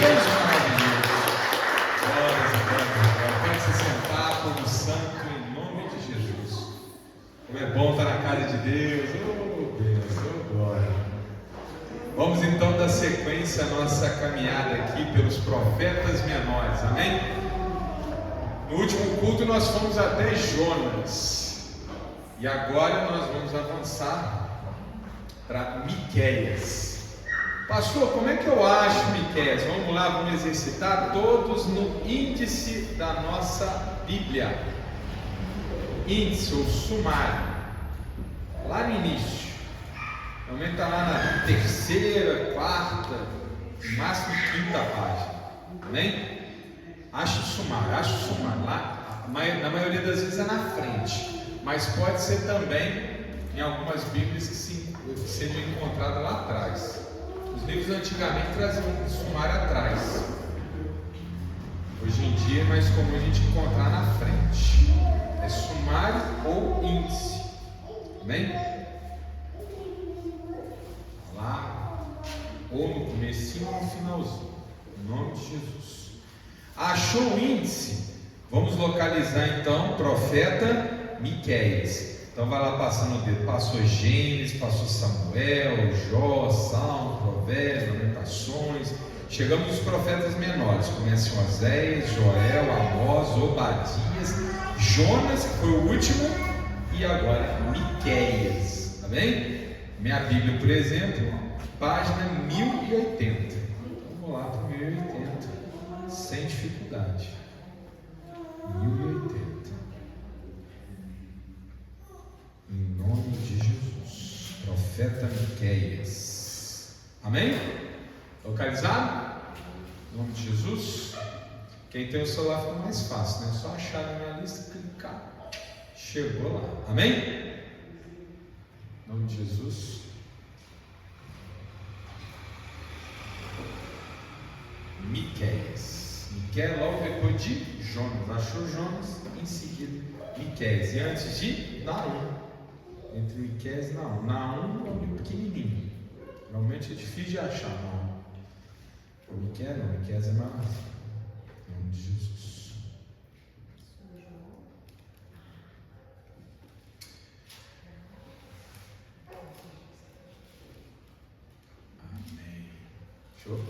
Deus maravilhoso. Pode se sentar como santo em nome de Jesus. Como é bom estar na casa de Deus. Oh, bênção, oh, glória. Vamos então dar sequência à nossa caminhada aqui pelos profetas menores, amém? No último culto nós fomos até Jonas. E agora nós vamos avançar para Miqueias. Pastor, como é que eu acho Miqueias? Vamos lá, vamos exercitar todos no índice da nossa Bíblia. Índice ou sumário. Lá no início. Normalmente está lá na terceira, quarta, máximo quinta página. Amém? Acho o sumário. Lá, na maioria das vezes é na frente. Mas pode ser também em algumas Bíblias que sejam encontradas lá atrás. Os livros antigamente traziam um sumário atrás. Hoje em dia é mais comum a gente encontrar na frente. É sumário ou índice. Amém? Lá, ou no comecinho ou no finalzinho. Em nome de Jesus. Achou o índice? Vamos localizar então o profeta Miqueias. Então vai lá passando o dedo. Passou Gênesis, passou Samuel, Jó, Salmo, Provérbios, Lamentações. Chegamos nos profetas menores. Começa Oséias, Joel, Amós, Obadias, Jonas, que foi o último, e agora Miqueias. Tá bem? Minha Bíblia, por exemplo, página 1080. Vamos lá para 1080. Sem dificuldade. 1080. Em nome de Jesus. Profeta Miqueias. Amém? Localizado? Em nome de Jesus. Quem tem o celular fica mais fácil, né? Só achar na minha lista, clicar. Chegou lá. Amém? Em nome de Jesus. Miqueias. Miqueias logo depois de Jonas. Achou Jonas, em seguida Miqueias. E antes de Naum. Entre Miqueias e Naum. Naum é um livro pequenininho. Realmente é difícil de achar Naum. O Miqueias não, Miqueias é maior. Em nome de Jesus. Amém. Show?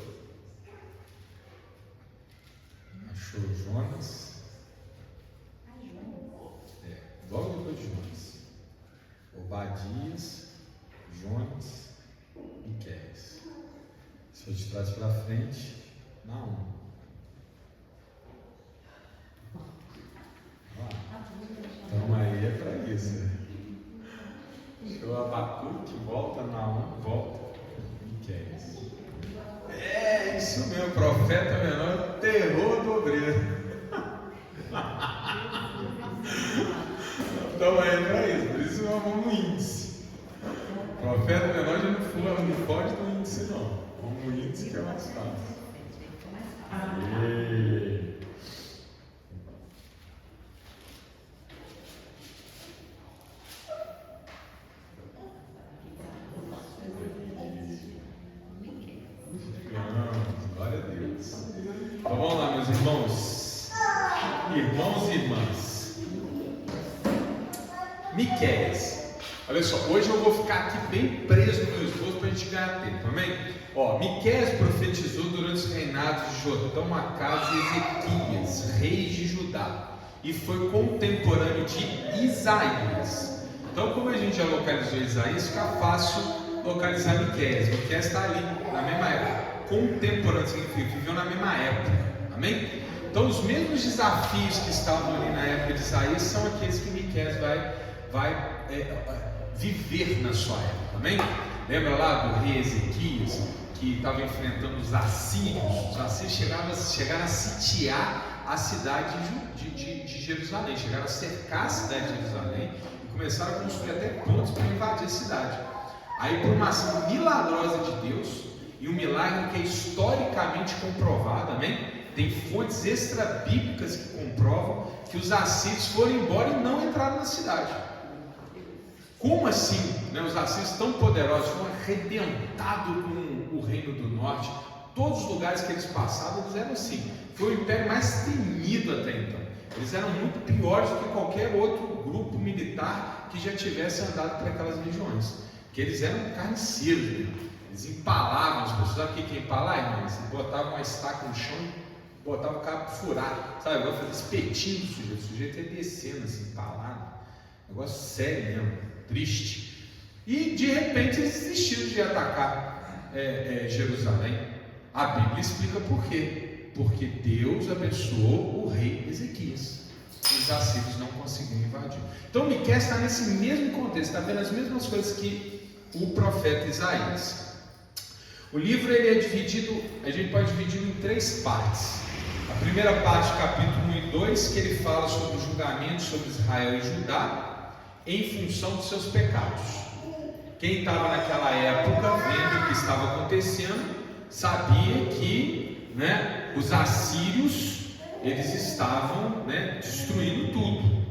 Achou Jonas? Logo depois de Jonas. Obadias, Jonas, Miqueias. Se for de trás para frente, Naum. Então aí é para isso, né? Show Abacuque, volta, Naum, volta, Miqueias. É isso mesmo, profeta menor, terror do obreiro. Então aí para isso, por isso nós vamos no índice. Profeta menor já não pode no índice não. Vamos no índice que é mais fácil. Glória a Deus. Então vamos lá, meus irmãos e irmãs. Miqueias. Olha só, hoje eu vou ficar aqui bem preso no meu esboço para a gente ganhar tempo, amém? Miqueias profetizou durante os reinados de Jotão, Acaz e Ezequias, reis de Judá, e foi contemporâneo de Isaías. Então, como a gente já localizou Isaías, fica fácil localizar Miqueias. Miqueias está ali, na mesma época. Contemporâneo significa viveu na mesma época, amém? Então, os mesmos desafios que estavam ali na época de Isaías são aqueles que Miqueias vai viver na sua época, amém? Lembra lá do rei Ezequias, que estava enfrentando os assírios? Os assírios chegaram a sitiar a cidade de Jerusalém, chegaram a cercar a cidade de Jerusalém e começaram a construir até pontos para invadir a cidade. Aí, por uma ação milagrosa de Deus, e um milagre que é historicamente comprovado, amém? Tem fontes extra-bíblicas que comprovam que os assírios foram embora e não entraram na cidade. Como assim, né, os assírios tão poderosos foram arrebentados com o reino do norte, Todos os lugares que eles passavam, eles eram assim. Foi o império mais temido até então. Eles eram muito piores do que qualquer outro grupo militar que já tivesse andado por aquelas regiões. Porque eles eram carniceiros, né? Eles empalavam as pessoas. Sabe o que é empalar, irmãos? Eles botavam uma estaca no chão, botavam o cabo para furar. Sabe, agora fazer espetinho do sujeito. O sujeito ia descendo assim, empalado. Negócio sério mesmo, triste. E de repente eles desistiram de atacar Jerusalém. A Bíblia explica por quê. Porque Deus abençoou o rei Ezequias. Os assírios não conseguiram invadir. Então Miqueias está nesse mesmo contexto, está vendo as mesmas coisas que o profeta Isaías. O livro ele é dividido, a gente pode dividir em 3 partes. A primeira parte, capítulo 1 e 2, que ele fala sobre o julgamento sobre Israel e Judá em função dos seus pecados. Quem estava naquela época vendo o que estava acontecendo sabia que, os assírios eles estavam, destruindo tudo.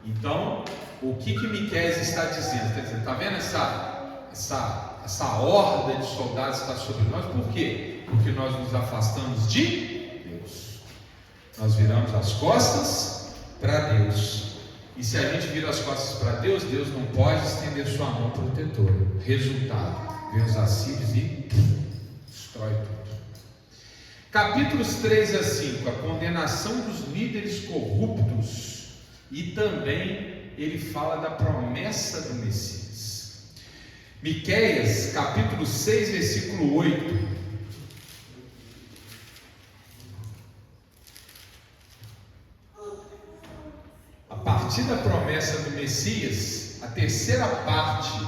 Então, o que Miqueias está dizendo? Está vendo essa horda de soldados que está sobre nós? Por quê? Porque nós nos afastamos de Deus. Nós viramos as costas para Deus. E se a gente vira as costas para Deus, Deus não pode estender sua mão protetora. Resultado, vem os assírios e destrói tudo. Capítulos 3 a 5, a condenação dos líderes corruptos, e também ele fala da promessa do Messias. Miqueias, capítulo 6, versículo 8. A partir da promessa do Messias, a terceira parte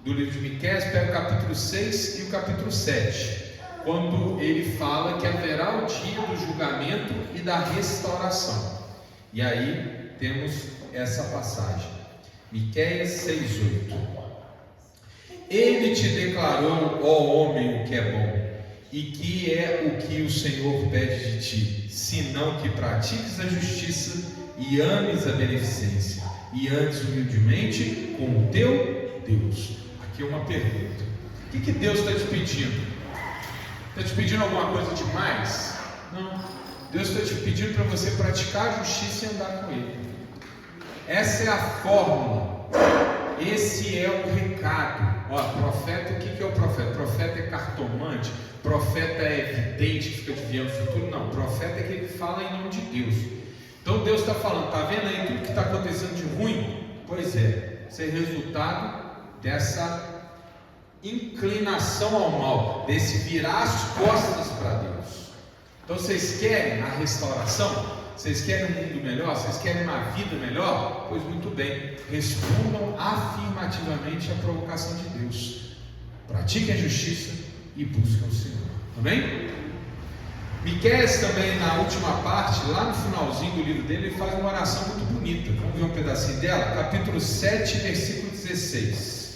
do livro de Miqueias pega o capítulo 6 e o capítulo 7. Quando ele fala que haverá o dia do julgamento e da restauração. E aí temos essa passagem, Miqueias 6:8. Ele te declarou, ó homem, o que é bom, e que é o que o Senhor pede de ti, senão que pratiques a justiça e ames a beneficência, e andes humildemente com o teu Deus. Aqui é uma pergunta: o que Deus está te pedindo? Está te pedindo alguma coisa demais? Não. Deus está te pedindo para você praticar a justiça e andar com Ele. Essa é a fórmula. Esse é o recado. Profeta, o que é o profeta? Profeta é cartomante? Profeta é vidente que fica adivinhando o futuro? Não. Profeta é que ele fala em nome de Deus. Então Deus está falando, está vendo aí tudo que está acontecendo de ruim? Pois é, isso é resultado dessa inclinação ao mal, desse virar as costas para Deus. Então vocês querem a restauração? Vocês querem um mundo melhor? Vocês querem uma vida melhor? Pois muito bem, respondam afirmativamente à provocação de Deus. Pratiquem a justiça e busquem o Senhor. Amém? Miqueias também, na última parte, lá no finalzinho do livro dele, ele faz uma oração muito bonita. Vamos ver um pedacinho dela? Capítulo 7, versículo 16.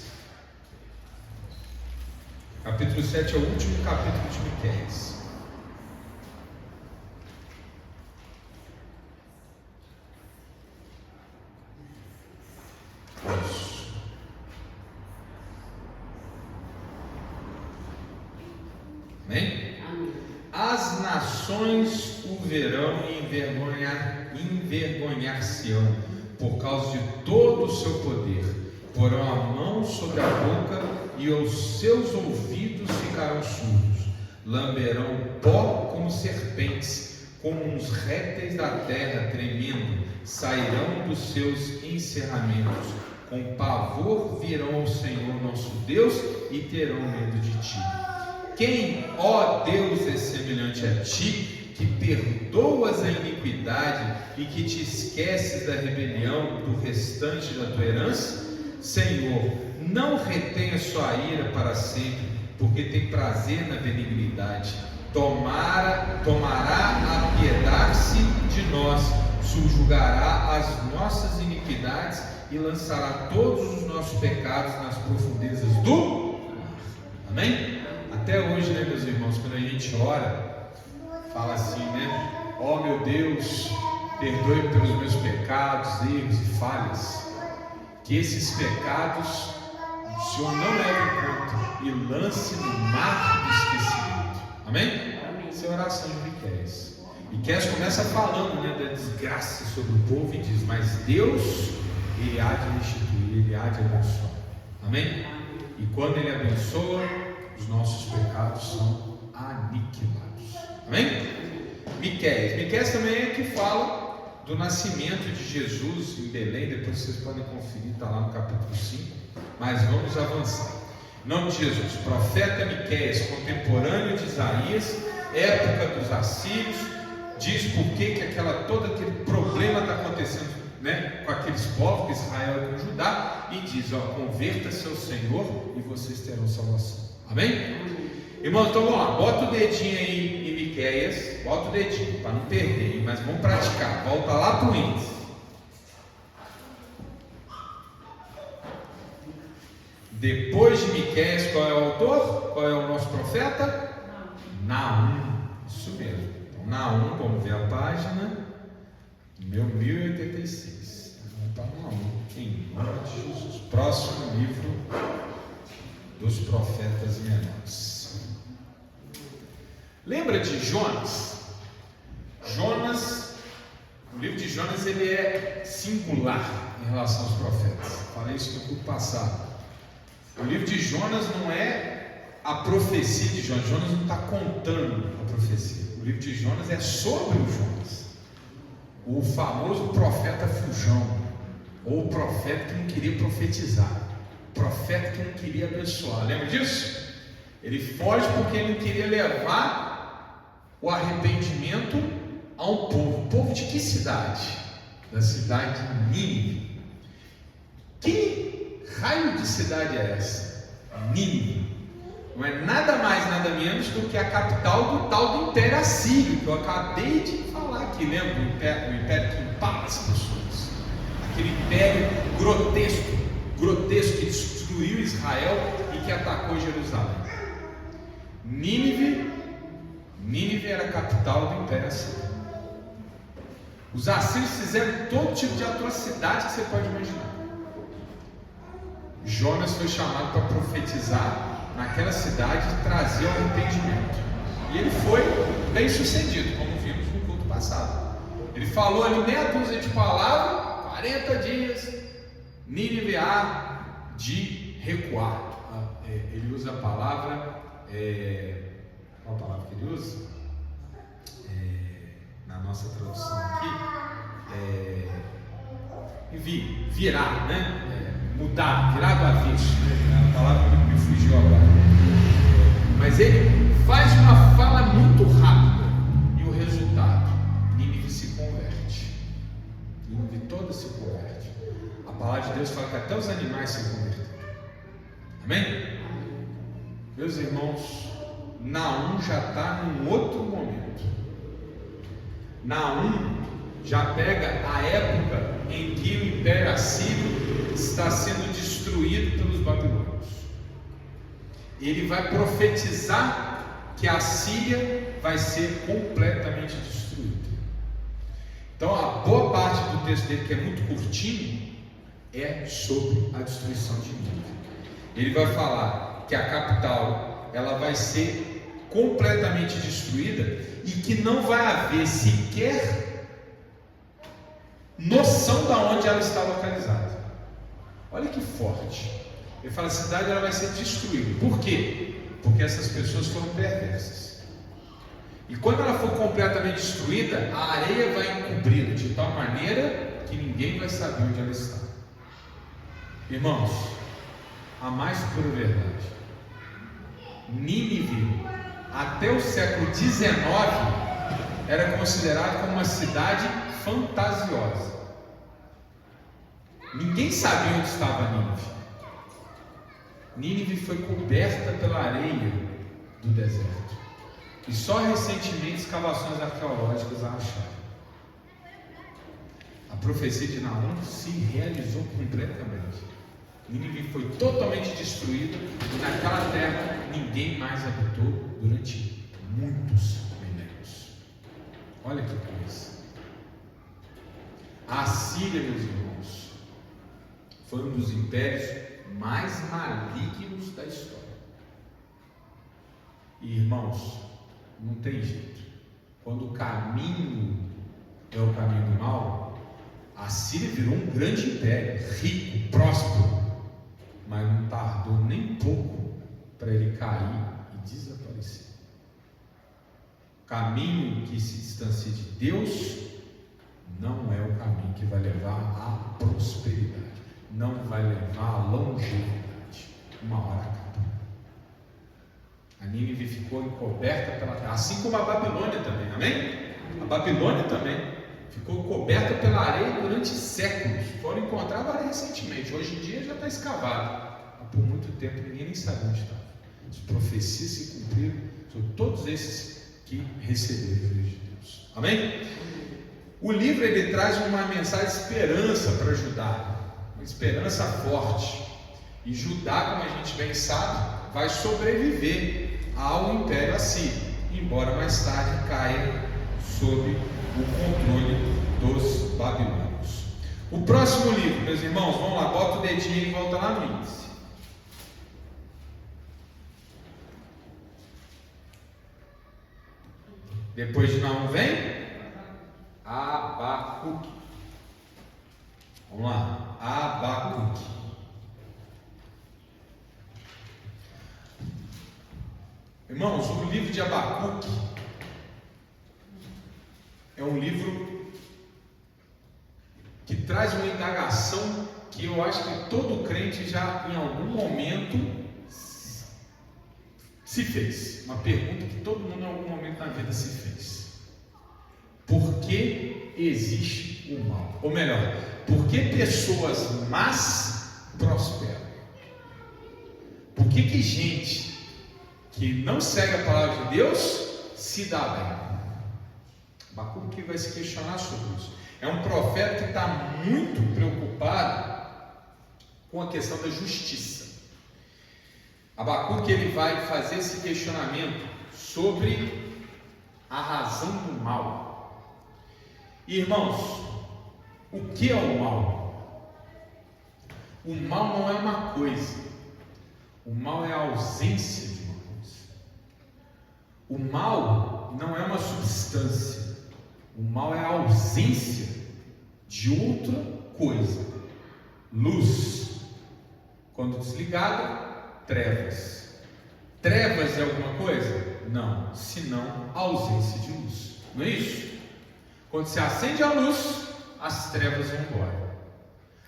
Capítulo 7 é o último capítulo de Miqueias. Isso. Amém? As nações o verão e envergonhar-se-ão por causa de todo o seu poder. Porão a mão sobre a boca e os seus ouvidos ficarão surdos. Lamberão pó como serpentes, como uns répteis da terra tremendo. Sairão dos seus encerramentos. Com pavor virão ao Senhor nosso Deus e terão medo de ti. Quem, ó Deus, é semelhante a ti, que perdoas a iniquidade e que te esqueces da rebelião do restante da tua herança? Senhor, não retenha sua ira para sempre, porque tem prazer na benignidade. Tomará apiedar-se de nós, subjugará as nossas iniquidades e lançará todos os nossos pecados nas profundezas do mar. Amém? Até hoje, meus irmãos, quando a gente ora, fala assim, ó meu Deus, perdoe pelos meus pecados, erros e falhas. Que esses pecados o Senhor não leve em conta e lance no mar do esquecimento. Amém? Essa é a oração de Miqueias. Miqueias começa falando, né, da desgraça sobre o povo e diz: mas Deus, Ele há de restituir, Ele há de abençoar. Amém? E quando Ele abençoa, os nossos pecados são aniquilados. Amém? Miqueias também é que fala do nascimento de Jesus em Belém. Depois vocês podem conferir, está lá no capítulo 5. Mas vamos avançar. Em nome de Jesus. Profeta Miqueias, contemporâneo de Isaías, época dos assírios, diz por que todo aquele problema está acontecendo, né, com aqueles povos, com Israel e com Judá, e diz: ó, converta-se ao Senhor e vocês terão salvação. Amém? Irmãos, então vamos lá, bota o dedinho aí em Miqueias, bota o dedinho para não perder, mas vamos praticar. Volta lá para o índice. Depois de Miqueias, qual é o autor? Qual é o nosso profeta? Naum. Isso mesmo. Então, Naum, vamos ver a página. Meu 1086. Vamos para Naum. Em nome de Jesus. Próximo livro dos profetas menores. Lembra de Jonas? O livro de Jonas, ele é singular em relação aos profetas. Falei isso no culto passado. O livro de Jonas não é a profecia de Jonas. Jonas não está contando a profecia. O livro de Jonas é sobre o Jonas, o famoso profeta fujão, ou o profeta que não queria profetizar, o profeta que não queria abençoar. Lembra disso? Ele foge porque ele não queria levar o arrependimento a um povo. Povo de que cidade? Da cidade de Nínive. Que raio de cidade é essa? Nínive. Não é nada mais, nada menos do que a capital do tal do Império Assírio, que eu acabei de falar aqui. Lembra do império que empala as pessoas? Aquele império grotesco que destruiu Israel e que atacou Jerusalém. Nínive era a capital do Império Assírio. Os assírios fizeram todo tipo de atrocidade que você pode imaginar. Jonas foi chamado para profetizar naquela cidade e trazer o arrependimento. E ele foi bem sucedido, como vimos no culto passado. Ele falou ali meia dúzia de palavras, 40 dias, Nínive há de recuar. Ele usa a palavra, qual a palavra que ele usa? Na nossa tradução aqui, virar, né? Mudar, virar do avesso, né? A palavra me fugiu agora. Mas ele faz uma fala muito rápida e o resultado: Nínive se converte. Nínive toda se converte. A palavra de Deus fala que até os animais se converteram. Amém? Meus irmãos, Naum já está num outro momento. Naum já pega a época em que o Império Assírio está sendo destruído pelos babilônios. Ele vai profetizar que a Síria vai ser completamente destruída. Então a boa parte do texto dele, que é muito curtinho, é sobre a destruição de Nínive. Ele vai falar que a capital ela vai ser completamente destruída e que não vai haver sequer noção de onde ela está localizada. Olha que forte. Ele fala: a cidade ela vai ser destruída. Por quê? Porque essas pessoas foram perversas. E quando ela for completamente destruída, a areia vai encobri-la de tal maneira que ninguém vai saber onde ela está. Irmãos, a mais pura verdade, Nínive até o século XIX era considerada como uma cidade fantasiosa. Ninguém sabia onde estava Nínive. Nínive foi coberta pela areia do deserto. E só recentemente escavações arqueológicas a acharam. A profecia de Naum se realizou completamente. Nínive foi totalmente destruída e naquela terra ninguém mais habitou durante muitos milênios. Olha que coisa. A Síria, meus irmãos, foi um dos impérios mais malignos da história. E, irmãos, não tem jeito. Quando o caminho é o caminho do mal, a Síria virou um grande império, rico, próspero, mas não tardou nem pouco para ele cair e desaparecer. O caminho que se distancia de Deus não é o caminho que vai levar à prosperidade, não vai levar à longevidade. Uma hora acaba. A Nínive ficou encoberta pela terra, assim como a Babilônia também, amém? A Babilônia também ficou coberta pela areia durante séculos. Foram encontrar agora recentemente, hoje em dia já está escavado. Por muito tempo ninguém nem sabe onde estava. As profecias se cumpriram sobre todos esses que receberam o Filho de Deus, amém? O livro ele traz uma mensagem de esperança para Judá, uma esperança forte. E Judá, como a gente bem sabe, vai sobreviver ao Império Assírio, embora mais tarde caia sob o controle dos babilônios. O próximo livro, meus irmãos, vamos lá, bota o dedinho e volta lá no índice. Depois de Naum vem Abacuque. Vamos lá, Abacuque. Irmãos, o livro de Abacuque é um livro que traz uma indagação que eu acho que todo crente já em algum momento se fez. Uma pergunta que todo mundo em algum momento na vida se fez. Por que existe o mal? Ou melhor, por que pessoas más prosperam? Por que gente que não segue a palavra de Deus se dá bem? Abacuque vai se questionar sobre isso. É um profeta que está muito preocupado com a questão da justiça. Abacuque ele vai fazer esse questionamento sobre a razão do mal. Irmãos, o que é o mal? O mal não é uma coisa. O mal é a ausência de uma coisa. O mal não é uma substância. O mal é a ausência de outra coisa. Luz, quando desligada, trevas. Trevas é alguma coisa? Não, senão a ausência de luz. Não é isso? Quando se acende a luz, as trevas vão embora.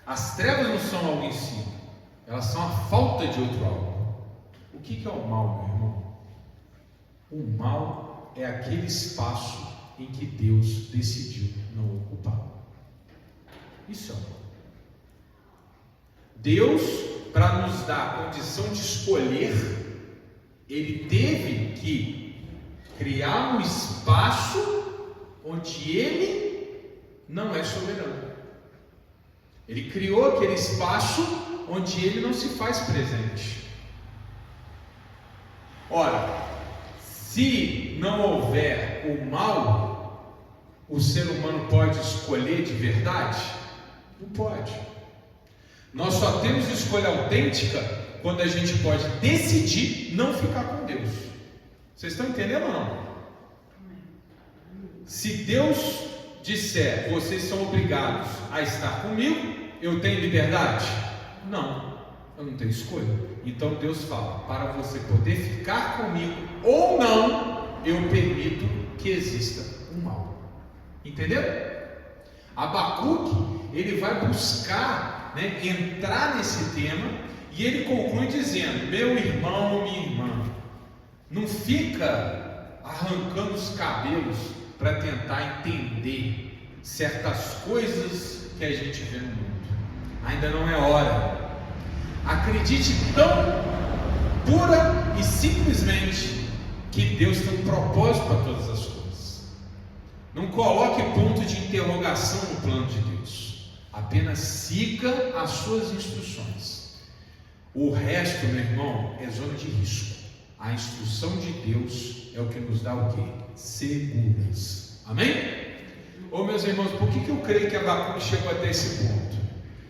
As trevas não são algo em si, elas são a falta de outro algo. O que é o mal, meu irmão? O mal é aquele espaço em que Deus decidiu não ocupar. Isso é o mal. Deus, para nos dar a condição de escolher, Ele teve que criar um espaço onde Ele não é soberano. Ele criou aquele espaço onde Ele não se faz presente. Ora, se não houver o mal, o ser humano pode escolher de verdade? Não pode. Nós só temos escolha autêntica quando a gente pode decidir não ficar com Deus. Vocês estão entendendo ou não? Se Deus disser, vocês são obrigados a estar comigo, eu tenho liberdade? Não, eu não tenho escolha. Então Deus fala, para você poder ficar comigo ou não, eu permito que exista um mal. Entendeu? Abacuque, ele vai buscar, entrar nesse tema, e ele conclui dizendo, meu irmão, minha irmã, não fica arrancando os cabelos para tentar entender certas coisas que a gente vê no mundo. Ainda não é hora. Acredite tão pura e simplesmente que Deus tem um propósito para todas as coisas. Não coloque ponto de interrogação no plano de Deus. Apenas siga as suas instruções. O resto, meu irmão, é zona de risco. A instrução de Deus é o que nos dá o quê? Segurança. Amém? Ô meus irmãos, por que eu creio que Abacuque chegou até esse ponto?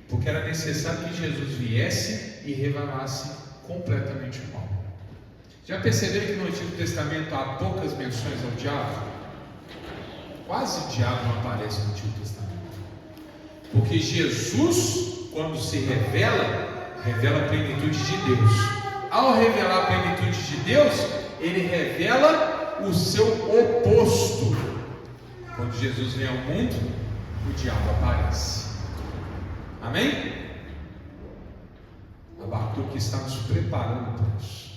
Porque era necessário que Jesus viesse e revelasse completamente o mal. Já perceberam que no Antigo Testamento há poucas menções ao diabo? Quase o diabo não aparece no Antigo Testamento. Porque Jesus, quando se revela, revela a plenitude de Deus. Ao revelar a plenitude de Deus, ele revela o seu oposto. Quando Jesus vem ao mundo, o diabo aparece. Amém? Abacuque está nos preparando para isso.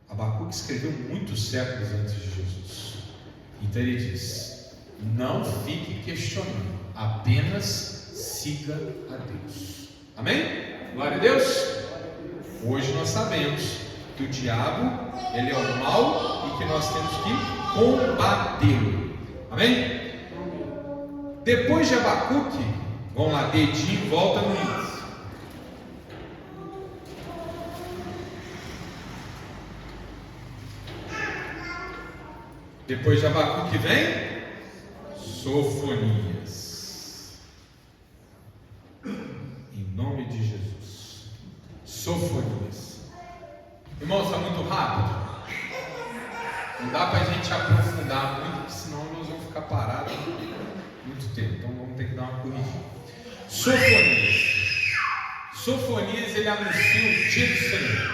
Abacuque escreveu muitos séculos antes de Jesus. Então ele diz: não fique questionando, apenas siga a Deus. Amém? Glória a Deus. Hoje nós sabemos que o diabo, ele é o mal e que nós temos que combatê-lo. Amém? Depois de Abacuque, vamos lá, dedinho, volta no início. Depois de Abacuque vem Sofonias. Em nome de Jesus. Sofonias. Irmãos, está muito rápido. Não dá para a gente aprofundar muito, porque senão nós vamos ficar parados muito tempo. Então vamos ter que dar uma corrigida. Sofonias. Sofonias, ele anuncia o dia do Senhor.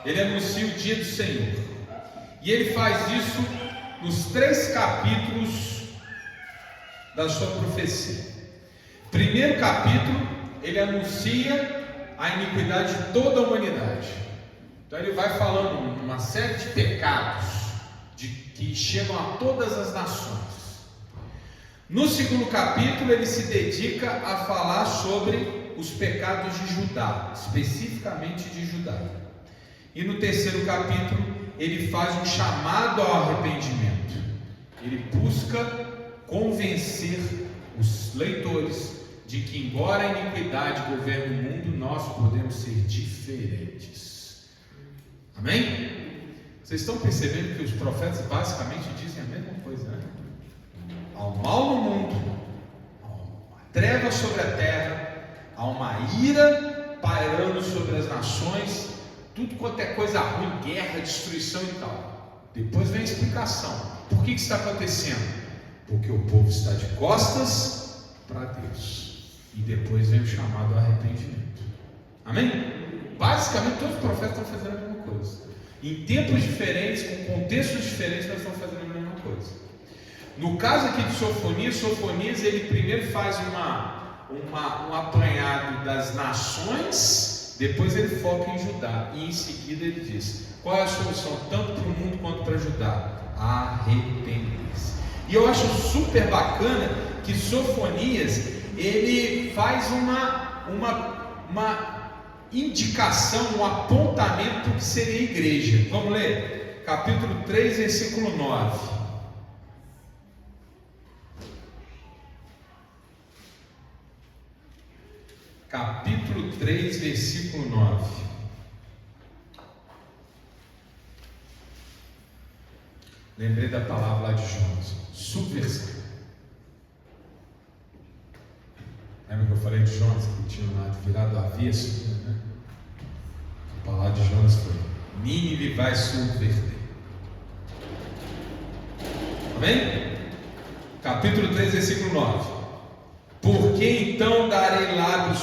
Ele anuncia o dia do Senhor. E ele faz isso nos 3 capítulos da sua profecia. Primeiro capítulo, ele anuncia a iniquidade de toda a humanidade. Então ele vai falando uma série de pecados que chegam a todas as nações. No segundo capítulo, ele se dedica a falar sobre os pecados de Judá, especificamente de Judá. E no terceiro capítulo, ele faz um chamado ao arrependimento. Ele busca convencer os leitores de que, embora a iniquidade governe o mundo, nós podemos ser diferentes. Amém? Vocês estão percebendo que os profetas basicamente dizem a mesma coisa, né? Há um mal no mundo, há uma treva sobre a terra, há uma ira pairando sobre as nações, tudo quanto é coisa ruim, guerra, destruição e tal. Depois vem a explicação. Por que isso está acontecendo? Porque o povo está de costas para Deus. E depois vem o chamado ao arrependimento. Amém? Basicamente todos os profetas estão fazendo a mesma coisa. Em tempos diferentes, com contextos diferentes, nós estamos fazendo a mesma coisa. No caso aqui de Sofonias, ele primeiro faz um apanhado das nações. Depois ele foca em Judá, e em seguida ele diz: qual é a solução tanto para o mundo quanto para Judá? Arrepender-se. E eu acho super bacana que Sofonias, ele faz uma indicação, um apontamento do que seria a igreja. Vamos ler? Capítulo 3, versículo 9. Capítulo 3, versículo 9. Lembrei da palavra lá de Jonas: subversão. Lembra que eu falei de Jonas, que tinha um lado virado do avesso, né? A palavra de Jonas foi: Nínive vai subverter. Amém? Capítulo 3, versículo 9. Porque então darei lábios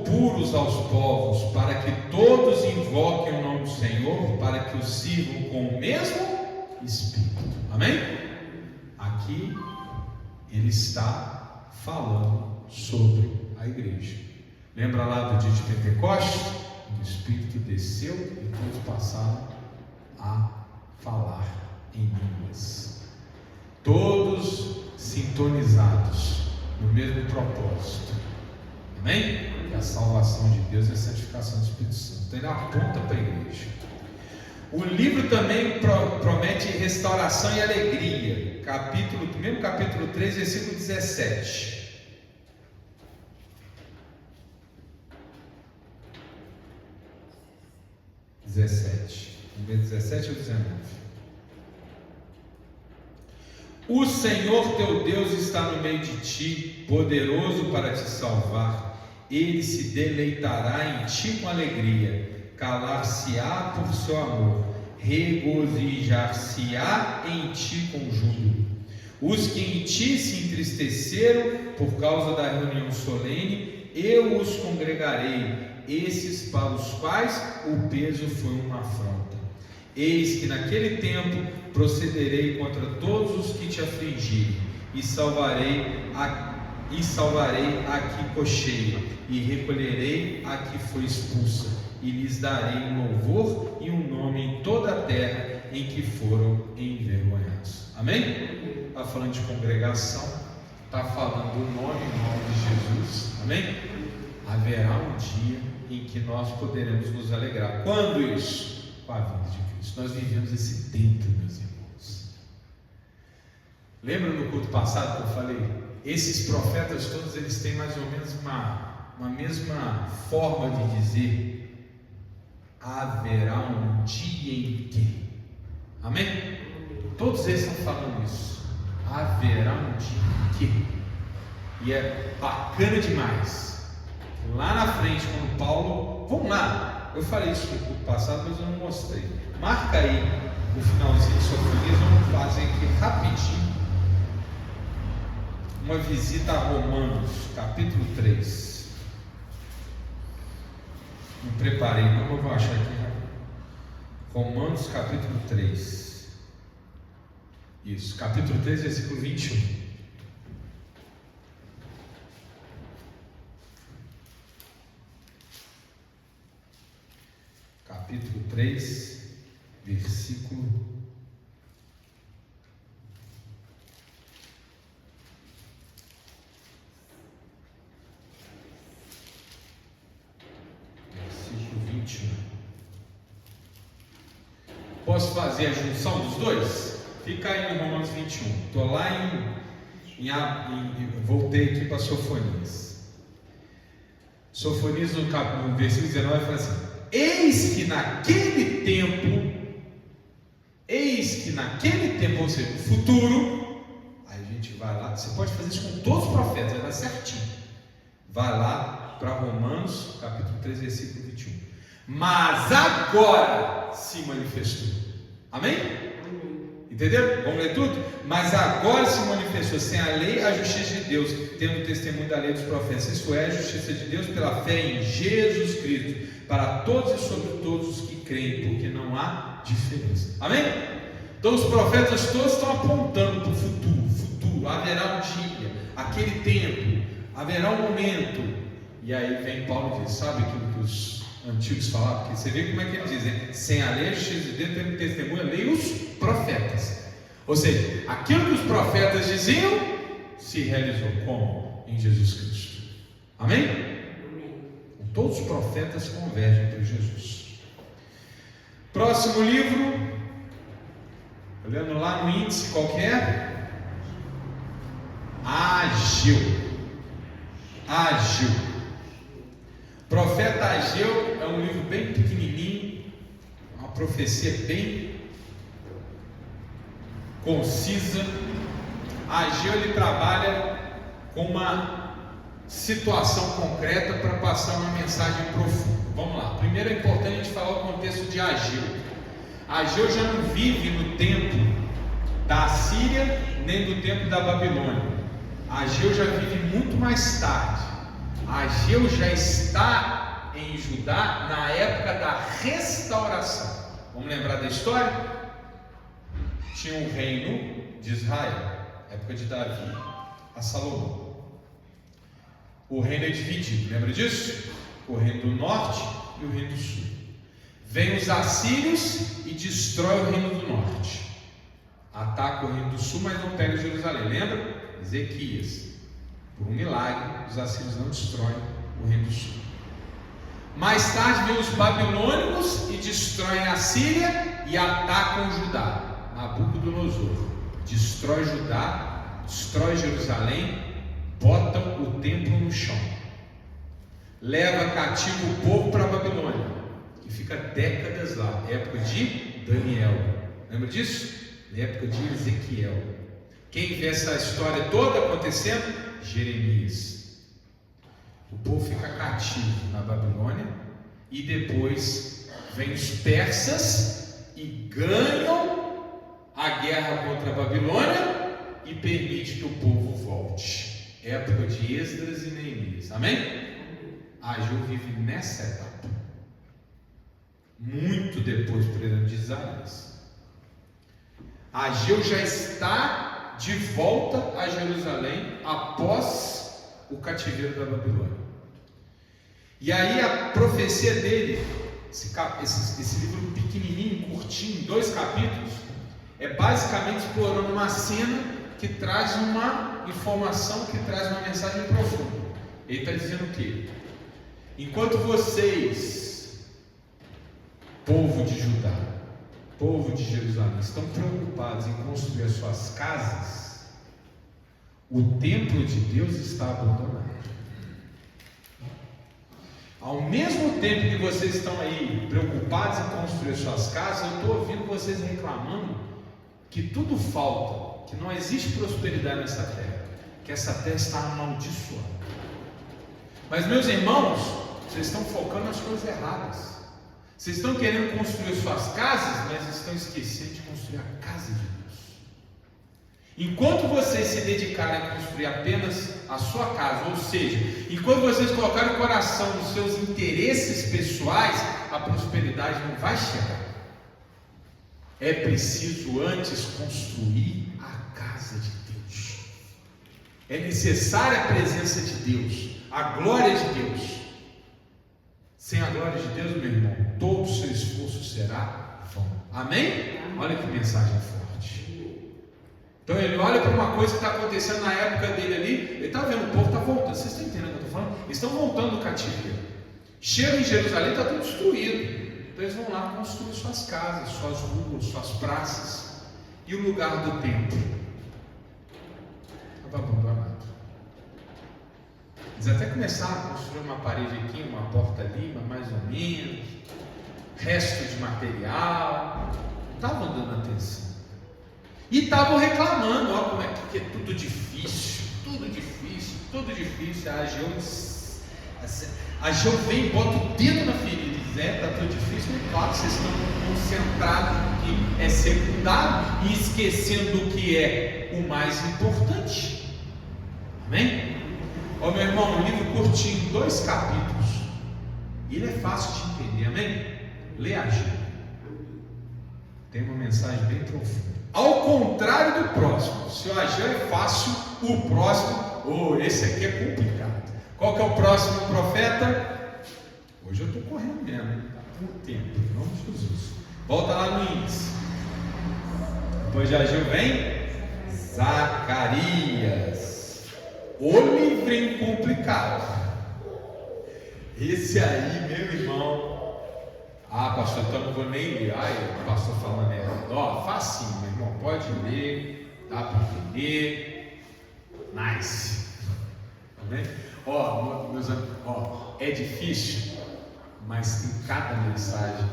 puros aos povos, para que todos invoquem o nome do Senhor, para que o sirvam com o mesmo Espírito. Amém? Aqui ele está falando sobre a igreja. Lembra lá do dia de Pentecostes? O Espírito desceu e todos passaram a falar em línguas. Todos sintonizados no mesmo propósito. Amém? Que a salvação de Deus e a santificação do Espírito Santo. Então ele aponta para a igreja. O livro também promete restauração e alegria. Primeiro capítulo 3, versículo 17. Primeiro 17 ou 19. O Senhor teu Deus está no meio de ti, poderoso para te salvar. Ele se deleitará em ti com alegria. calar-se-á por seu amor, regozijar-se-á em ti com júbilo. Os que em ti se entristeceram por causa da reunião solene, eu os congregarei, esses para os quais o peso foi uma afronta. Eis que naquele tempo procederei contra todos os que te afligirem, e salvarei a que cocheia, e recolherei a que foi expulsa, e lhes darei um louvor e um nome em toda a terra em que foram envergonhados. Amém? Está falando de congregação, está falando do nome de Jesus. Amém? Haverá um dia em que nós poderemos nos alegrar. Quando isso? Com a vinda de Cristo. Nós vivemos esse tempo, meus irmãos. Lembra no culto passado que eu falei? Esses profetas todos, eles têm mais ou menos uma mesma forma de dizer: haverá um dia em que. Amém? Todos eles estão falando isso. Haverá um dia em que. E é bacana demais. Lá na frente, quando Paulo, vamos lá, eu falei isso no culto passado, mas eu não mostrei. Marca aí o finalzinho de Sofonias, vamos fazer aqui rapidinho uma visita a Romanos, capítulo 3. Não preparei, não, eu vou achar aqui. Romanos, capítulo 3. Isso, capítulo 3, versículo 21. Capítulo 3, versículo 21. Posso fazer a junção dos dois? Fica aí em Romanos 21. Estou lá voltei aqui para Sofonias. Sofonias no versículo 19 fala assim: eis que naquele tempo, ou seja, no futuro, aí a gente vai lá, você pode fazer isso com todos os profetas, vai dar certinho. Vai lá para Romanos, capítulo 3, versículo 21. Mas agora se manifestou. Amém? Entenderam? Vamos ler tudo? Mas agora se manifestou sem a lei a justiça de Deus, tendo o testemunho da lei dos profetas. Isso é a justiça de Deus pela fé em Jesus Cristo, para todos e sobre todos os que creem, porque não há diferença. Amém? Então os profetas todos estão apontando para o futuro. Haverá um dia, aquele tempo, haverá um momento. E aí vem Paulo e diz: sabe aquilo que os antigos falavam? Porque você vê como é que ele diz, né? Sem a lei a justiça de Deus, tendo testemunho a lei os profetas. Ou seja, aquilo que os profetas diziam se realizou como? Em Jesus Cristo. Amém? Todos os profetas convergem para Jesus. Próximo livro, olhando lá no índice qualquer, Ageu. Profeta Ageu é um livro bem pequenininho, uma profecia bem concisa. Ageu, ele trabalha com uma situação concreta para passar uma mensagem profunda. Vamos lá. Primeiro é importante a gente falar o contexto de Ageu. Ageu já não vive no tempo da Síria nem do tempo da Babilônia. Ageu já vive muito mais tarde. Ageu já está em Judá na época da restauração. Vamos lembrar da história? Tinha um reino de Israel, época de Davi a Salomão. O reino é dividido, lembra disso? O reino do norte e o reino do sul. Vem os assírios e destrói o reino do norte. Ataca o reino do sul, mas não pega Jerusalém. Lembra? Ezequias. Por um milagre, os assírios não destroem o reino do sul. Mais tarde vem os babilônicos e destroem a Síria e atacam Judá. Nabucodonosor destrói Judá, destrói Jerusalém, botam o templo no chão, leva cativo o povo para a Babilônia e fica décadas lá. Época de Daniel, lembra disso? Época de Ezequiel. Quem vê essa história toda acontecendo? Jeremias. O povo fica cativo na Babilônia e depois Vêm os persas e ganham a guerra contra a Babilônia e permite que o povo volte. Época de Esdras e Neemias. Amém? Ageu vive nessa etapa. Muito depois, por exemplo, de Isaías. Ageu já está de volta a Jerusalém após o cativeiro da Babilônia. E aí a profecia dele, esse livro pequenininho, curtinho, 2 capítulos, é basicamente explorando uma cena que traz uma informação, que traz uma mensagem profunda. Ele está dizendo o quê? Enquanto vocês, povo de Judá, povo de Jerusalém, estão preocupados em construir as suas casas, o templo de Deus está abandonado. Ao mesmo tempo que vocês estão aí preocupados em construir suas casas, eu estou ouvindo vocês reclamando que tudo falta, que não existe prosperidade nessa terra, que essa terra está amaldiçoada. Mas, meus irmãos, vocês estão focando nas coisas erradas. Vocês estão querendo construir suas casas, mas estão esquecendo de construir a casa de Deus. Enquanto vocês se dedicarem a construir apenas a sua casa, ou seja, enquanto vocês colocarem o coração nos seus interesses pessoais, a prosperidade não vai chegar. É preciso antes construir a casa de Deus. É necessária a presença de Deus, a glória de Deus. Sem a glória de Deus, meu irmão, todo o seu esforço será vão. Amém? Olha que mensagem forte. Então ele olha para uma coisa que está acontecendo na época dele ali. Ele está vendo, o povo está voltando. Vocês estão entendendo o que eu estou falando? Eles estão voltando do cativeiro. Chegam em Jerusalém, está tudo destruído. Então eles vão lá construir suas casas, suas ruas, suas praças. E o lugar do templo estava abandonado. Eles até começaram a construir uma parede aqui, uma porta ali, mas mais ou menos, resto de material, não estavam dando atenção. E estavam reclamando, ó, como é que é tudo difícil, tudo difícil, tudo difícil. A Ageu vem e bota o dedo na ferida e diz, está tudo difícil, mas claro, vocês estão concentrados no que é secundário e esquecendo do que é o mais importante. Amém? Ó, meu irmão, um livro curtinho, 2 capítulos. Ele é fácil de entender, amém? Lê Ageu. Tem uma mensagem bem profunda. Ao contrário do próximo, se o Ageu é fácil, o próximo, esse aqui é complicado. Qual que é o próximo profeta? Hoje eu estou correndo mesmo, hein? Por tempo, em nome de Jesus. Volta lá no índice. Depois de Ageu vem Zacarias. O livrinho complicado. Esse aí, meu irmão. Pastor, então não vou nem ler. O pastor falando facinho, meu irmão. Pode ler, dá para entender. Nice. Amém? Meus amigos, é difícil, mas tem cada mensagem.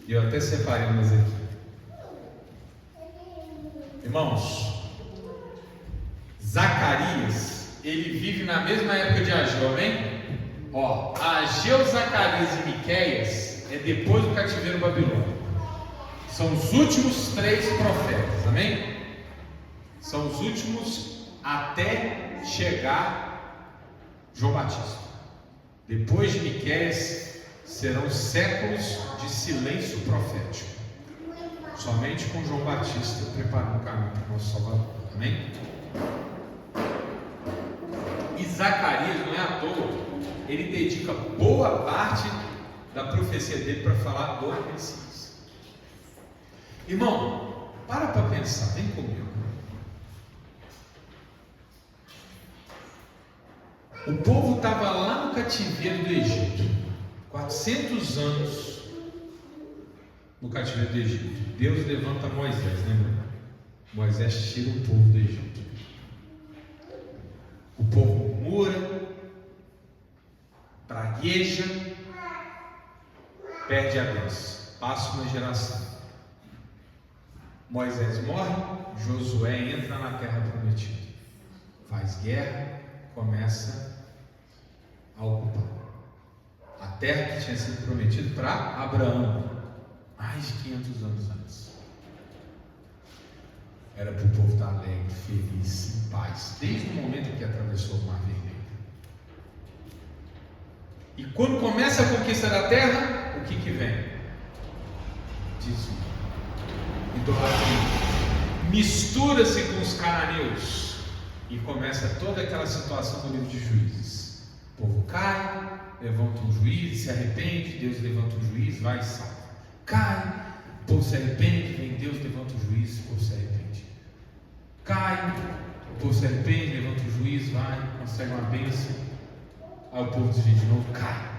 E eu até separei umas aqui. Irmãos, Zacarias, ele vive na mesma época de Ageu, amém? Ageu, Zacarias e Miqueias é depois do cativeiro babilônico. São os últimos 3 profetas, amém? São os últimos até chegar João Batista. Depois de Miqueias serão séculos de silêncio profético. Somente com João Batista preparando o caminho para o nosso Salvador, amém? E Zacarias, não é à toa, ele dedica boa parte da profecia dele para falar do Messias. Irmão, para pensar, vem comigo. O povo estava lá no cativeiro do Egito, 400 anos no cativeiro do Egito. Deus levanta Moisés, lembra? Moisés tira o povo do Egito. O povo murmura, pragueja, perde a bênção. Passa uma geração. Moisés morre, Josué entra na terra prometida, faz guerra, começa a ocupar. a terra que tinha sido prometida para Abraão, mais de 500 anos antes. Era para o povo estar alegre, feliz, em paz, desde o momento que atravessou o Mar Vermelho. E quando começa a conquista da terra, o que vem? Desvio, idolatria, mistura-se com os cananeus, e começa toda aquela situação do livro de Juízes. O povo cai, levanta um juiz, se arrepende, Deus levanta um juiz, vai e salva. Cai, o povo se arrepende, vem Deus, levanta um juiz, o povo se arrepende. Cai, o povo se arrepende, levanta um juiz, vai, consegue uma bênção. Aí o povo desvia de novo, cai.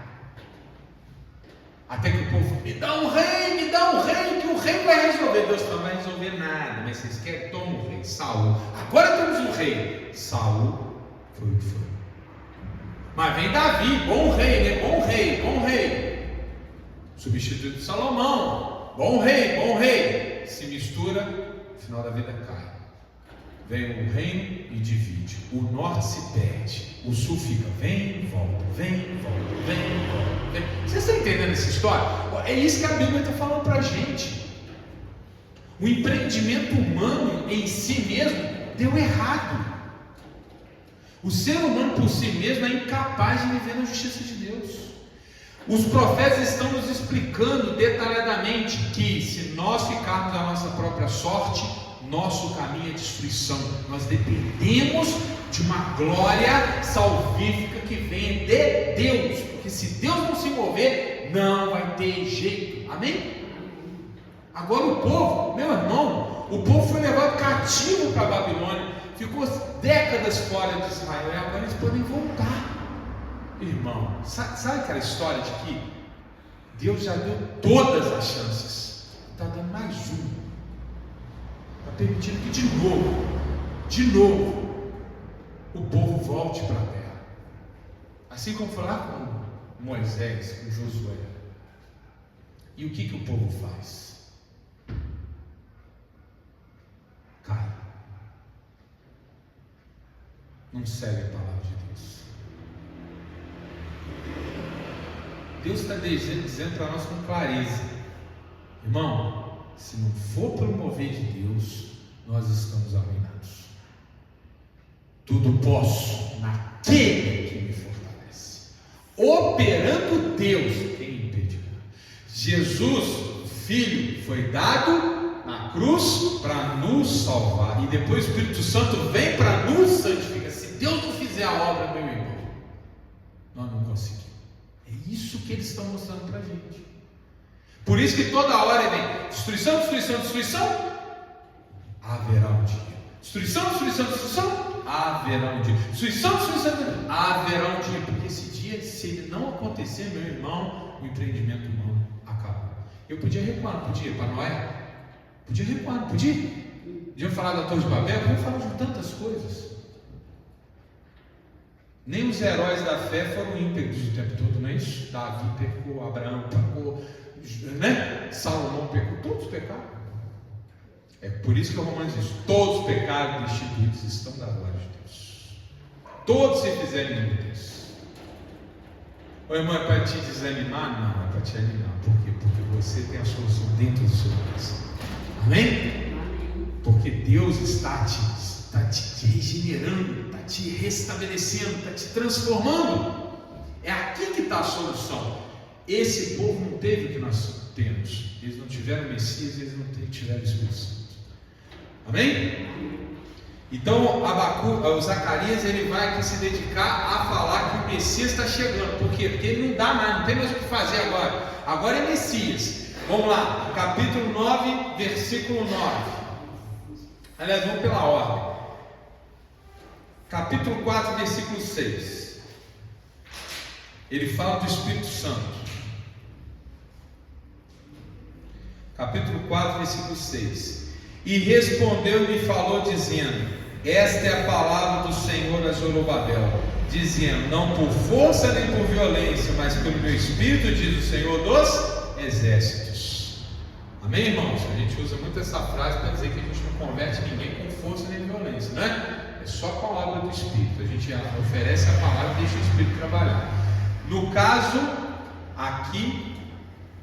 Até que o povo, me dá um rei, que o rei vai resolver. Deus não vai resolver nada, mas vocês querem? Toma um rei, Saul. Agora temos um rei. Saul foi o que foi. Mas vem Davi, bom rei, né? Bom rei. Substituto de Salomão, bom rei. Se mistura, no final da vida cai. Vem o reino e divide. O norte se perde. O sul fica, vem, volta. Vocês estão entendendo essa história? É isso que a Bíblia está falando para a gente. O empreendimento humano em si mesmo deu errado. O ser humano por si mesmo é incapaz de viver na justiça de Deus. Os profetas estão nos explicando detalhadamente que se nós ficarmos à nossa própria sorte, nosso caminho é destruição. Nós dependemos de uma glória salvífica que vem de Deus, porque se Deus não se mover, não vai ter jeito. Amém? Agora o povo, meu irmão, o povo foi levado cativo para a Babilônia, ficou décadas fora de Israel, e agora eles podem voltar. Irmão, sabe aquela história de que Deus já deu todas as chances, está dando mais uma, está permitindo que de novo, o povo volte para a terra, assim como foi lá com Moisés, com Josué. E o que o povo faz? Cai, não segue a palavra de Deus. Deus está dizendo para nós com clareza, irmão, se não for pelo mover de Deus, nós estamos arruinados. Tudo posso naquele que me fortalece. Operando Deus, quem impedirá? Jesus, Filho, foi dado na cruz para nos salvar, e depois o Espírito Santo vem para nos santificar. Se Deus não fizer a obra, meu irmão, nós não conseguimos. É isso que eles estão mostrando para a gente. Por isso que toda hora vem destruição, haverá um dia. Destruição, haverá um dia. Destruição, haverá um dia. Porque esse dia, se ele não acontecer, meu irmão, o empreendimento humano acabou. Eu podia recuar, não podia? Para Noé? Podia recuar, não podia? Podia falar da Torre de Babel? Podia falar de tantas coisas. Nem os heróis da fé foram ímpetos o tempo todo, não é isso? Davi pecou, Abraão pecou, né? Salomão pecou, todos pecaram. É por isso que o Romanos diz: todos pecaram, destituídos estão da glória de Deus. Todos se fizerem inúteis. Ô irmão, é para te desanimar? Não, é para te animar. Por quê? Porque você tem a solução dentro do seu coração. Amém? Porque Deus está te regenerando, está te restabelecendo, está te transformando. É aqui que está a solução. Esse povo não teve o que nós temos. Eles não tiveram Messias, eles não tiveram o Espírito Santo. Amém? Então o Zacarias ele vai aqui se dedicar a falar que o Messias está chegando. Por quê? Porque ele não dá mais, não tem mais o que fazer agora. Agora é Messias. Vamos lá, capítulo 9, versículo 9. Aliás, vamos pela ordem. Capítulo 4, versículo 6. Ele fala do Espírito Santo. Capítulo 4, versículo 6. E respondeu-lhe e falou, dizendo: esta é a palavra do Senhor a Zorobabel, dizendo: não por força nem por violência, mas pelo meu Espírito, diz o Senhor dos Exércitos. Amém, irmãos? A gente usa muito essa frase para dizer que a gente não converte ninguém com força nem violência, né? É só com a obra do Espírito. A gente oferece a palavra e deixa o Espírito trabalhar. No caso, Aqui,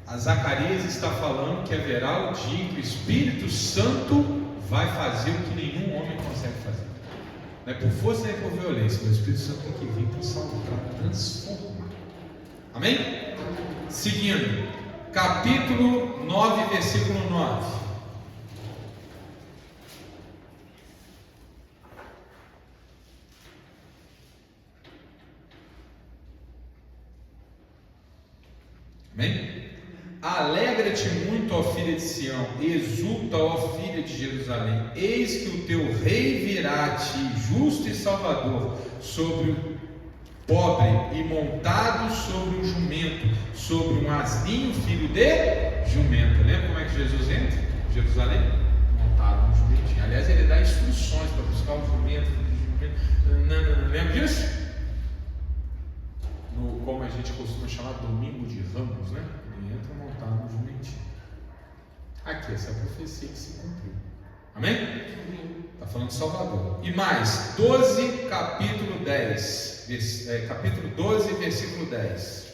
a Zacarias está falando que haverá o dia em que o Espírito Santo vai fazer o que nenhum homem consegue fazer. Não é por força nem por violência, mas o Espírito Santo tem que vir para salvar, para transformar. Amém? Seguindo, capítulo 9, versículo 9. Amém? Alegra-te muito, ó filha de Sião, exulta, ó filha de Jerusalém, eis que o teu rei virá a ti, justo e salvador, sobre o pobre e montado sobre um jumento, sobre um asninho, filho de jumenta. Lembra como é que Jesus entra em Jerusalém? Montado no jumentinho. Aliás, ele dá instruções para buscar o jumento, Não, lembra disso? Como a gente costuma chamar, domingo de Ramos, né? Ele entra montado no jumentinho. Aqui, essa é a profecia que se cumpriu. Amém? Está falando de Salvador. E mais, 12, capítulo 10. Capítulo 12, versículo 10.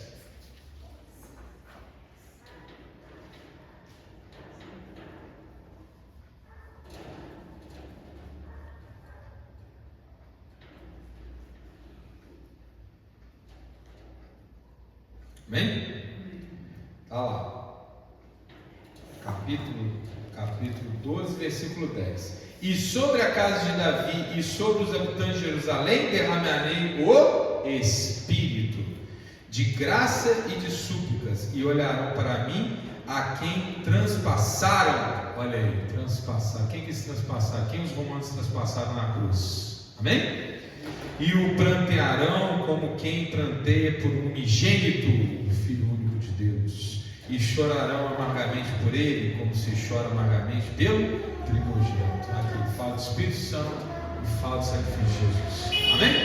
Amém? Está lá. Capítulo 12, versículo 10. E sobre a casa de Davi e sobre os habitantes de Jerusalém derramarei o Espírito de graça e de súplicas, e olharão para mim a quem transpassaram. Olha aí, transpassaram. Quem que se transpassaram? Quem os romanos transpassaram na cruz? Amém? E o prantearão como quem pranteia por um unigênito, o Filho único de Deus, e chorarão amargamente por ele, como se chora amargamente pelo primogênito. Aqui fala do Espírito Santo e fala do sacrifício de Jesus. Amém?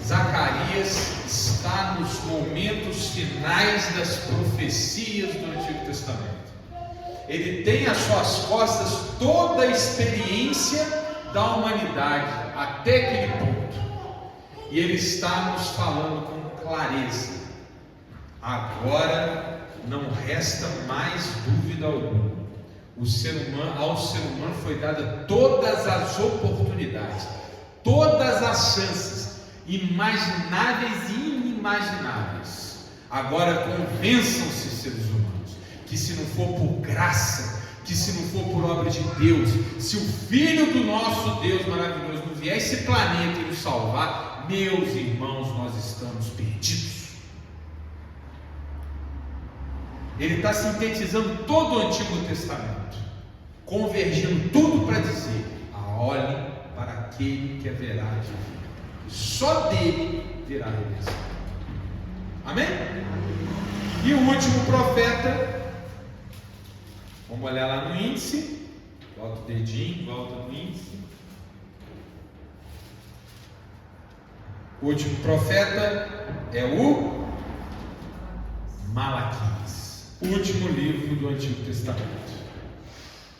Zacarias está nos momentos finais das profecias do Antigo Testamento. Ele tem às suas costas toda a experiência da humanidade até aquele ponto, e ele está nos falando com clareza. Agora não resta mais dúvida alguma. Ao ser humano foi dada todas as oportunidades, todas as chances, imagináveis e inimagináveis. Agora convençam-se, seres humanos, que se não for por graça, que se não for por obra de Deus, se o Filho do nosso Deus maravilhoso não vier a esse planeta e nos salvar, meus irmãos, nós estamos perdidos. Ele está sintetizando todo o Antigo Testamento, convergindo tudo para dizer: olhem para aquele que haverá de vir, só dele virá a redenção. Amém? E o último profeta, vamos olhar lá no índice, volta o dedinho, volta no índice. O último profeta é o Malaquias, último livro do Antigo Testamento.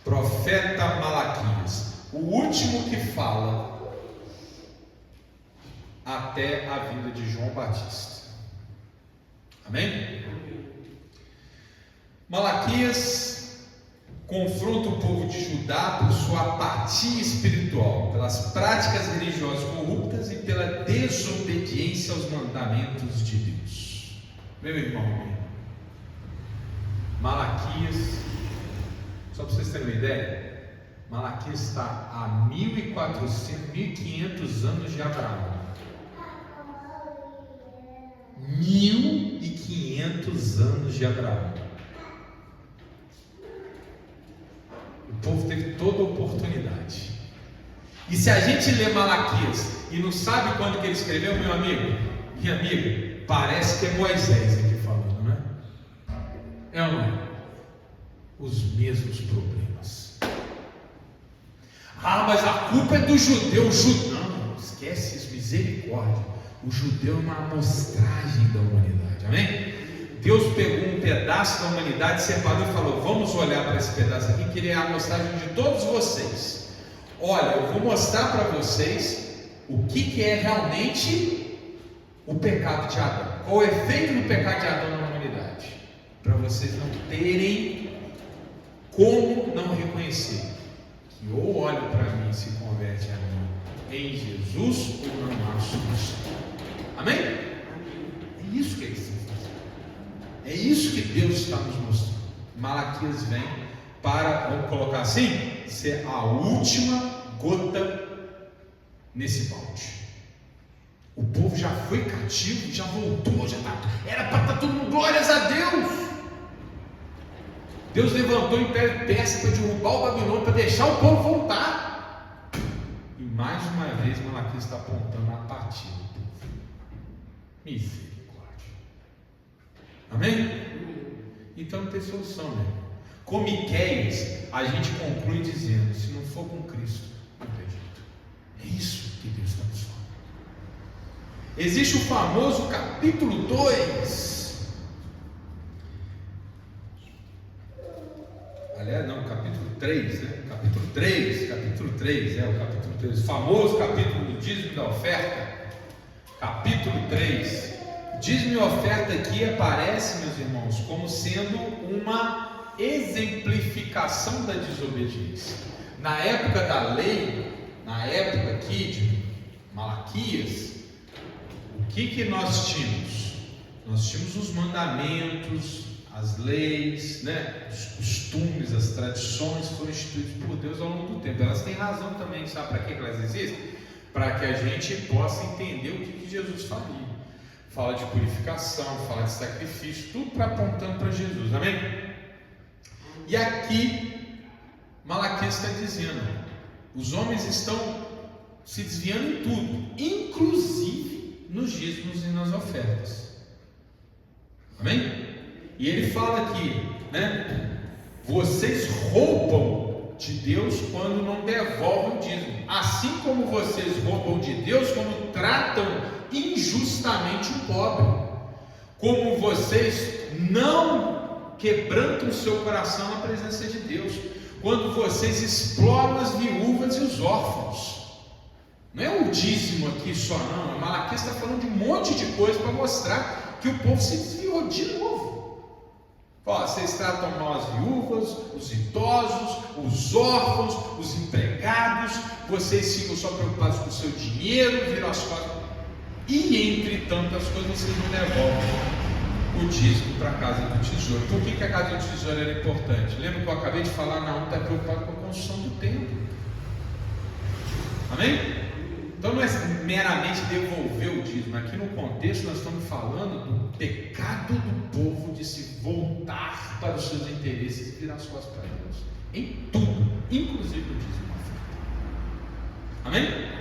Profeta Malaquias, o último que fala até a vinda de João Batista. Amém? Malaquias confronta o povo de Judá por sua apatia espiritual, pelas práticas religiosas corruptas e pela desobediência aos mandamentos de Deus. Meu irmão, Malaquias, só para vocês terem uma ideia, Malaquias está a 1400, 1500 anos de Abraão. 1500 anos de Abraão. O povo teve toda a oportunidade. E se a gente lê Malaquias e não sabe quando que ele escreveu, meu amigo, minha amiga, parece que é Moisés aqui falando, não é? É ou não é? Os mesmos problemas. Mas a culpa é do judeu. Não, esquece isso, misericórdia. O judeu é uma amostragem da humanidade, amém? Deus pegou um pedaço da humanidade, separou e falou: vamos olhar para esse pedaço aqui, que ele é a amostragem de todos vocês. Olha, eu vou mostrar para vocês o que é realmente o pecado de Adão. Qual o efeito do pecado de Adão na humanidade? Para vocês não terem como não reconhecer que ou olha para mim e se converte a mim em Jesus ou não há solução. Amém? É isso que eles estão fazendo. É isso que Deus está nos mostrando. Malaquias vem para, vamos colocar assim, ser a última gota nesse balde. O povo já foi cativo, já voltou, era para estar todo mundo, glórias a Deus. Deus levantou o Império Persa para derrubar o Babilônia, para deixar o povo voltar. E mais uma vez Malaquias está apontando a apatia do povo. Misericórdia. Amém? Então não tem solução, meu irmão. Com Miqueias, a gente conclui dizendo: se não for com Cristo, não tem jeito. É isso que Deus está nos falando. Existe o famoso capítulo 2. Aliás, não, capítulo 3, né? Capítulo 3, o capítulo 3. O famoso capítulo do dízimo e da oferta. Capítulo 3. Dízimo e oferta aqui aparece, meus irmãos, como sendo uma exemplificação da desobediência. Na época da lei, na época aqui de Malaquias, o que nós tínhamos? Nós tínhamos os mandamentos, as leis, né? Os costumes, as tradições foram instituídas por Deus ao longo do tempo. Elas têm razão também, sabe para que elas existem? Para que a gente possa entender o que Jesus faria. Fala de purificação, fala de sacrifício, tudo apontando para Jesus, amém? E aqui Malaquias está dizendo: os homens estão se desviando em tudo, inclusive nos dízimos e nas ofertas, amém? E ele fala aqui, né? Vocês roubam de Deus quando não devolvem o dízimo, assim como vocês roubam de Deus quando tratam injustamente o pobre, como vocês não quebrantam o seu coração na presença de Deus, quando vocês exploram as viúvas e os órfãos. Não é o dízimo aqui só não, a Malaquias está falando de um monte de coisa para mostrar que o povo se desviou de novo. Ó, vocês tratam mal as viúvas, os idosos, os órfãos, os empregados, vocês ficam só preocupados com o seu dinheiro, viram as costas. E entre tantas coisas, vocês não devolvem o dízimo para a casa do tesouro. Por que a casa do tesouro era importante? Lembra que eu acabei de falar? Não, está preocupado com a construção do templo. Amém? Então não é meramente devolver o dízimo. Aqui no contexto nós estamos falando do pecado do povo de se voltar para os seus interesses e virar as costas para Deus. Em tudo, inclusive no dízimo e oferta. Amém?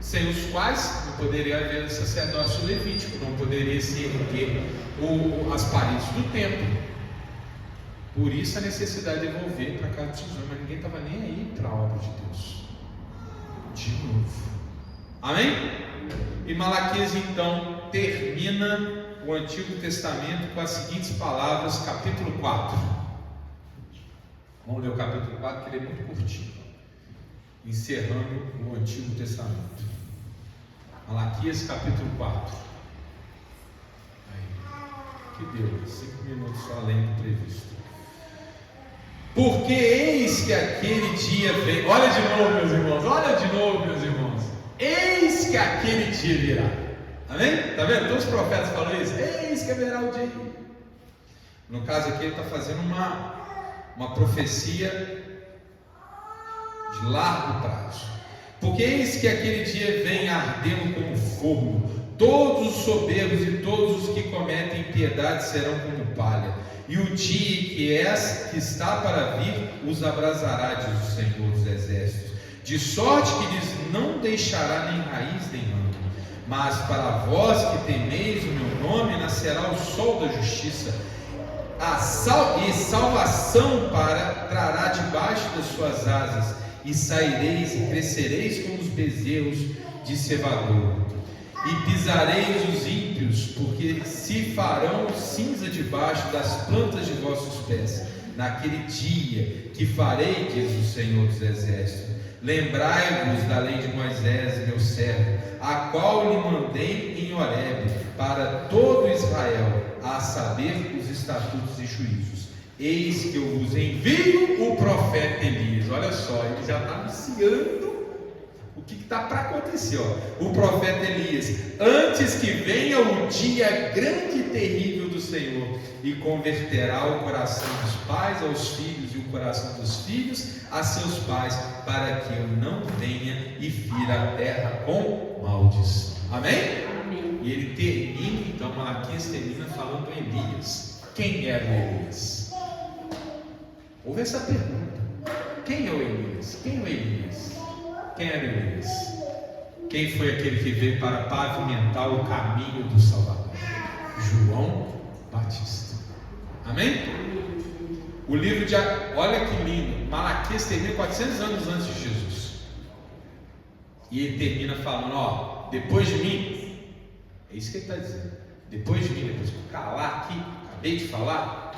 Sem os quais não poderia haver sacerdócio levítico, não poderia se erguer as paredes do templo. Por isso a necessidade de devolver para a casa do tesouro, mas ninguém estava nem aí para a obra de Deus. De novo. Amém? E Malaquias então termina o Antigo Testamento com as seguintes palavras, capítulo 4. Vamos ler o capítulo 4, que ele é muito curtinho. Encerrando o Antigo Testamento. Malaquias capítulo 4. Aí, que deu 5 minutos só além do previsto. Porque eis que aquele dia vem. Olha de novo, meus irmãos. Olha de novo, meus irmãos. Eis que aquele dia virá. Amém? Está vendo? Todos os profetas falam isso. Eis que haverá o dia. No caso aqui ele está fazendo uma profecia de largo prazo. Porque eis que aquele dia vem ardendo como fogo, todos os soberbos e todos os que cometem impiedade serão como palha, e o dia que está para vir os abrasará, diz o Senhor dos Exércitos, de sorte que lhes não deixará nem raiz nem ramo. Mas para vós que temeis o meu nome nascerá o sol da justiça, e salvação trará debaixo das suas asas, e saireis e crescereis como os bezerros de cevadouro, e pisareis os ímpios, porque se farão cinza debaixo das plantas de vossos pés, naquele dia que farei, diz o Senhor dos Exércitos, Lembrai-vos da lei de Moisés, meu servo, a qual lhe mandei em Horebe, para todo Israel, a saber os estatutos e juízos. Eis que eu vos envio o profeta Elias. Olha só, ele já está anunciando o que está para acontecer. O profeta Elias, antes que venha o dia grande e terrível do Senhor, e converterá o coração dos pais aos filhos e o coração dos filhos a seus pais, para que eu não venha e fira a terra com maldição. Amém? Amém. E ele termina, então Malaquias termina falando Elias. Quem era o Elias? Ouve essa pergunta: quem é o Elias? Quem é o Elias? Quem era o Elias? Quem foi aquele que veio para pavimentar o caminho do Salvador? João Batista. Amém? O livro de... Olha que lindo, Malaquias termina 400 anos antes de Jesus. E ele termina falando, depois de mim, é isso que ele está dizendo, depois de mim, depois que eu calar aqui, acabei de falar,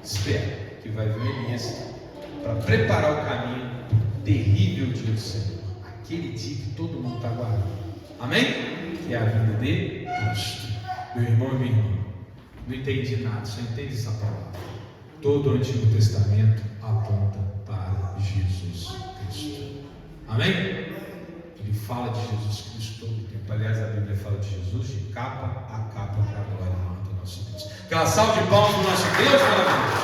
espera, que vai vir Elias para preparar o caminho do terrível dia do Senhor, aquele dia que todo mundo está aguardando. Amém? Que é a vinda de Cristo. Meu irmão e minha irmã, não entendi nada, só entendi essa palavra. Todo o Antigo Testamento aponta para Jesus Cristo. Amém? Ele fala de Jesus Cristo todo o tempo. Aliás, a Bíblia fala de Jesus de capa a capa, para a glória e honra do nosso Deus. Aquela salva de palmas para o nosso Deus, maravilhoso.